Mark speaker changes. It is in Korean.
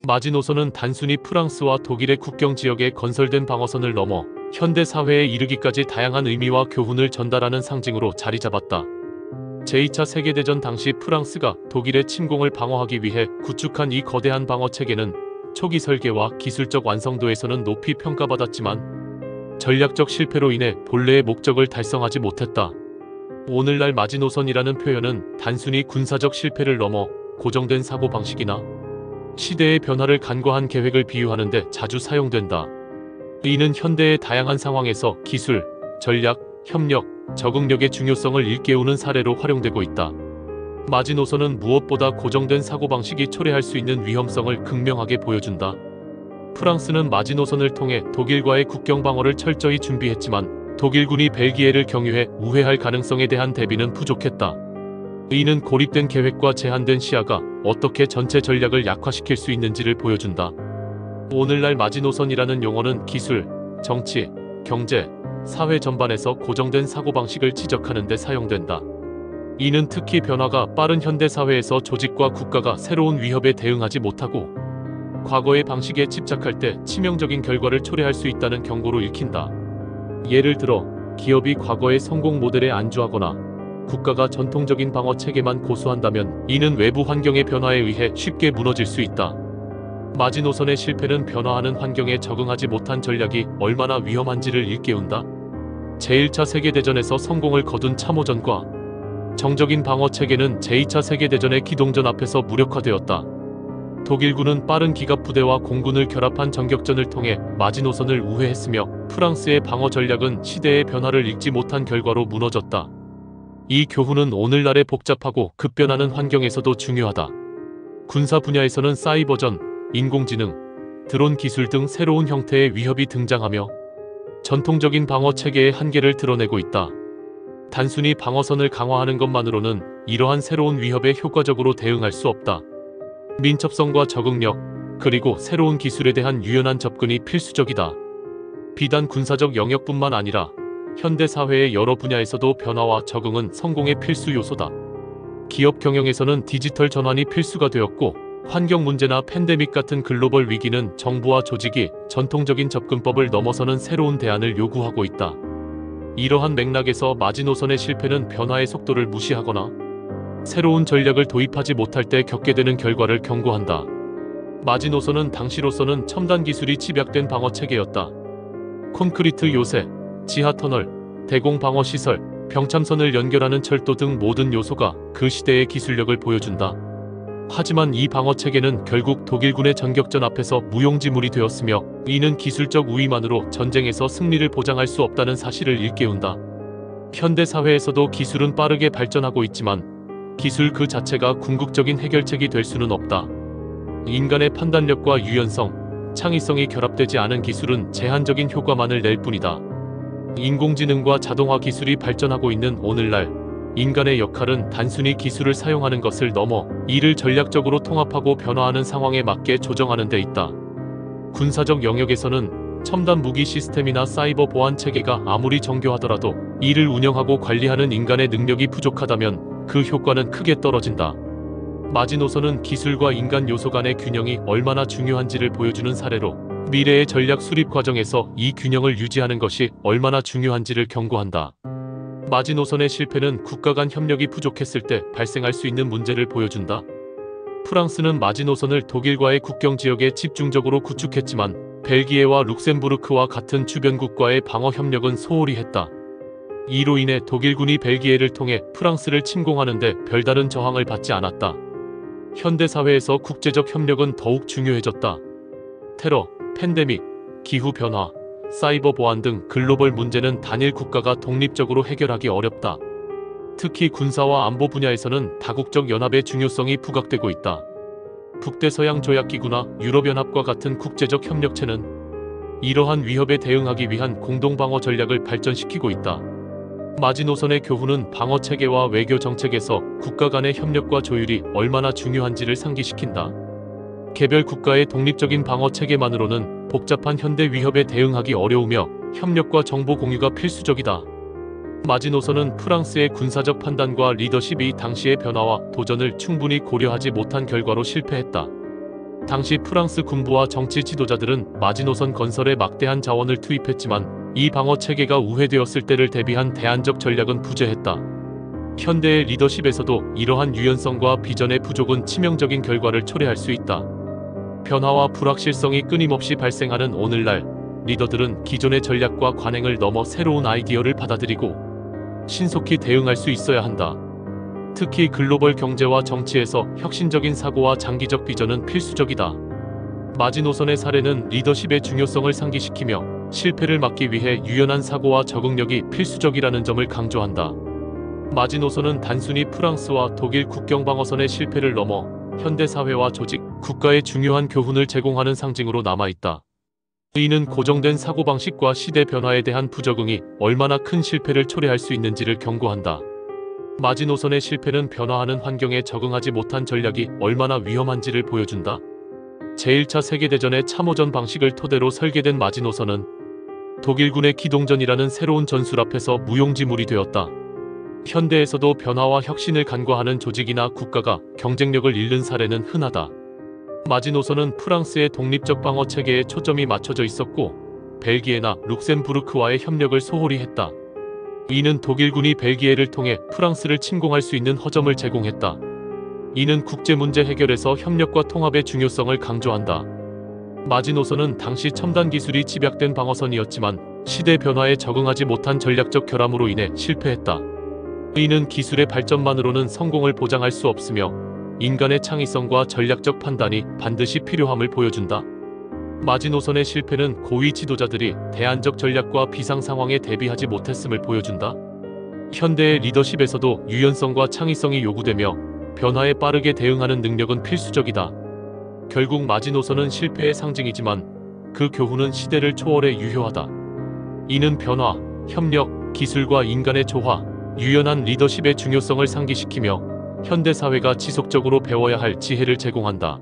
Speaker 1: 마지노선은 단순히 프랑스와 독일의 국경 지역에 건설된 방어선을 넘어 현대 사회에 이르기까지 다양한 의미와 교훈을 전달하는 상징으로 자리 잡았다. 제2차 세계대전 당시 프랑스가 독일의 침공을 방어하기 위해 구축한 이 거대한 방어 체계는 초기 설계와 기술적 완성도에서는 높이 평가받았지만 전략적 실패로 인해 본래의 목적을 달성하지 못했다. 오늘날 마지노선이라는 표현은 단순히 군사적 실패를 넘어 고정된 사고방식이나 시대의 변화를 간과한 계획을 비유하는 데 자주 사용된다. 이는 현대의 다양한 상황에서 기술, 전략, 협력, 적응력의 중요성을 일깨우는 사례로 활용되고 있다. 마지노선은 무엇보다 고정된 사고방식이 초래할 수 있는 위험성을 극명하게 보여준다. 프랑스는 마지노선을 통해 독일과의 국경 방어를 철저히 준비했지만 독일군이 벨기에를 경유해 우회할 가능성에 대한 대비는 부족했다. 이는 고립된 계획과 제한된 시야가 어떻게 전체 전략을 약화시킬 수 있는지를 보여준다. 오늘날 마지노선이라는 용어는 기술, 정치, 경제, 사회 전반에서 고정된 사고방식을 지적하는 데 사용된다. 이는 특히 변화가 빠른 현대사회에서 조직과 국가가 새로운 위협에 대응하지 못하고 과거의 방식에 집착할 때 치명적인 결과를 초래할 수 있다는 경고로 읽힌다. 예를 들어 기업이 과거의 성공 모델에 안주하거나 국가가 전통적인 방어 체계만 고수한다면 이는 외부 환경의 변화에 의해 쉽게 무너질 수 있다. 마지노선의 실패는 변화하는 환경에 적응하지 못한 전략이 얼마나 위험한지를 일깨운다. 제1차 세계대전에서 성공을 거둔 참호전과 정적인 방어 체계는 제2차 세계대전의 기동전 앞에서 무력화되었다. 독일군은 빠른 기갑부대와 공군을 결합한 전격전을 통해 마지노선을 우회했으며 프랑스의 방어 전략은 시대의 변화를 읽지 못한 결과로 무너졌다. 이 교훈은 오늘날의 복잡하고 급변하는 환경에서도 중요하다. 군사 분야에서는 사이버전, 인공지능, 드론 기술 등 새로운 형태의 위협이 등장하며 전통적인 방어 체계의 한계를 드러내고 있다. 단순히 방어선을 강화하는 것만으로는 이러한 새로운 위협에 효과적으로 대응할 수 없다. 민첩성과 적응력, 그리고 새로운 기술에 대한 유연한 접근이 필수적이다. 비단 군사적 영역뿐만 아니라 현대사회의 여러 분야에서도 변화와 적응은 성공의 필수 요소다. 기업 경영에서는 디지털 전환이 필수가 되었고 환경 문제나 팬데믹 같은 글로벌 위기는 정부와 조직이 전통적인 접근법을 넘어서는 새로운 대안을 요구하고 있다. 이러한 맥락에서 마지노선의 실패는 변화의 속도를 무시하거나 새로운 전략을 도입하지 못할 때 겪게 되는 결과를 경고한다. 마지노선은 당시로서는 첨단 기술이 집약된 방어 체계였다. 콘크리트 요새, 지하터널, 대공 방어 시설, 병참선을 연결하는 철도 등 모든 요소가 그 시대의 기술력을 보여준다. 하지만 이 방어 체계는 결국 독일군의 전격전 앞에서 무용지물이 되었으며 이는 기술적 우위만으로 전쟁에서 승리를 보장할 수 없다는 사실을 일깨운다. 현대 사회에서도 기술은 빠르게 발전하고 있지만 기술 그 자체가 궁극적인 해결책이 될 수는 없다. 인간의 판단력과 유연성, 창의성이 결합되지 않은 기술은 제한적인 효과만을 낼 뿐이다. 인공지능과 자동화 기술이 발전하고 있는 오늘날 인간의 역할은 단순히 기술을 사용하는 것을 넘어 이를 전략적으로 통합하고 변화하는 상황에 맞게 조정하는 데 있다. 군사적 영역에서는 첨단 무기 시스템이나 사이버 보안 체계가 아무리 정교하더라도 이를 운영하고 관리하는 인간의 능력이 부족하다면 그 효과는 크게 떨어진다. 마지노선은 기술과 인간 요소 간의 균형이 얼마나 중요한지를 보여주는 사례로 미래의 전략 수립 과정에서 이 균형을 유지하는 것이 얼마나 중요한지를 경고한다. 마지노선의 실패는 국가 간 협력이 부족했을 때 발생할 수 있는 문제를 보여준다. 프랑스는 마지노선을 독일과의 국경 지역에 집중적으로 구축했지만 벨기에와 룩셈부르크와 같은 주변국과의 방어 협력은 소홀히 했다. 이로 인해 독일군이 벨기에를 통해 프랑스를 침공하는 데 별다른 저항을 받지 않았다. 현대사회에서 국제적 협력은 더욱 중요해졌다. 테러, 팬데믹, 기후변화, 사이버 보안 등 글로벌 문제는 단일 국가가 독립적으로 해결하기 어렵다. 특히 군사와 안보 분야에서는 다국적 연합의 중요성이 부각되고 있다. 북대서양 조약기구나 유럽연합과 같은 국제적 협력체는 이러한 위협에 대응하기 위한 공동방어 전략을 발전시키고 있다. 마지노선의 교훈은 방어 체계와 외교 정책에서 국가 간의 협력과 조율이 얼마나 중요한지를 상기시킨다. 개별 국가의 독립적인 방어 체계만으로는 복잡한 현대 위협에 대응하기 어려우며 협력과 정보 공유가 필수적이다. 마지노선은 프랑스의 군사적 판단과 리더십이 당시의 변화와 도전을 충분히 고려하지 못한 결과로 실패했다. 당시 프랑스 군부와 정치 지도자들은 마지노선 건설에 막대한 자원을 투입했지만 이 방어 체계가 우회되었을 때를 대비한 대안적 전략은 부재했다. 현대의 리더십에서도 이러한 유연성과 비전의 부족은 치명적인 결과를 초래할 수 있다. 변화와 불확실성이 끊임없이 발생하는 오늘날, 리더들은 기존의 전략과 관행을 넘어 새로운 아이디어를 받아들이고 신속히 대응할 수 있어야 한다. 특히 글로벌 경제와 정치에서 혁신적인 사고와 장기적 비전은 필수적이다. 마지노선의 사례는 리더십의 중요성을 상기시키며 실패를 막기 위해 유연한 사고와 적응력이 필수적이라는 점을 강조한다. 마지노선은 단순히 프랑스와 독일 국경 방어선의 실패를 넘어 현대사회와 조직, 국가에 중요한 교훈을 제공하는 상징으로 남아있다. 이는 고정된 사고방식과 시대 변화에 대한 부적응이 얼마나 큰 실패를 초래할 수 있는지를 경고한다. 마지노선의 실패는 변화하는 환경에 적응하지 못한 전략이 얼마나 위험한지를 보여준다. 제1차 세계대전의 참호전 방식을 토대로 설계된 마지노선은 독일군의 기동전이라는 새로운 전술 앞에서 무용지물이 되었다. 현대에서도 변화와 혁신을 간과하는 조직이나 국가가 경쟁력을 잃는 사례는 흔하다. 마지노선은 프랑스의 독립적 방어 체계에 초점이 맞춰져 있었고 벨기에나 룩셈부르크와의 협력을 소홀히 했다. 이는 독일군이 벨기에를 통해 프랑스를 침공할 수 있는 허점을 제공했다. 이는 국제 문제 해결에서 협력과 통합의 중요성을 강조한다. 마지노선은 당시 첨단 기술이 집약된 방어선이었지만 시대 변화에 적응하지 못한 전략적 결함으로 인해 실패했다. 이는 기술의 발전만으로는 성공을 보장할 수 없으며 인간의 창의성과 전략적 판단이 반드시 필요함을 보여준다. 마지노선의 실패는 고위 지도자들이 대안적 전략과 비상 상황에 대비하지 못했음을 보여준다. 현대의 리더십에서도 유연성과 창의성이 요구되며 변화에 빠르게 대응하는 능력은 필수적이다. 결국 마지노선은 실패의 상징이지만 그 교훈은 시대를 초월해 유효하다. 이는 변화, 협력, 기술과 인간의 조화, 유연한 리더십의 중요성을 상기시키며 현대사회가 지속적으로 배워야 할 지혜를 제공한다.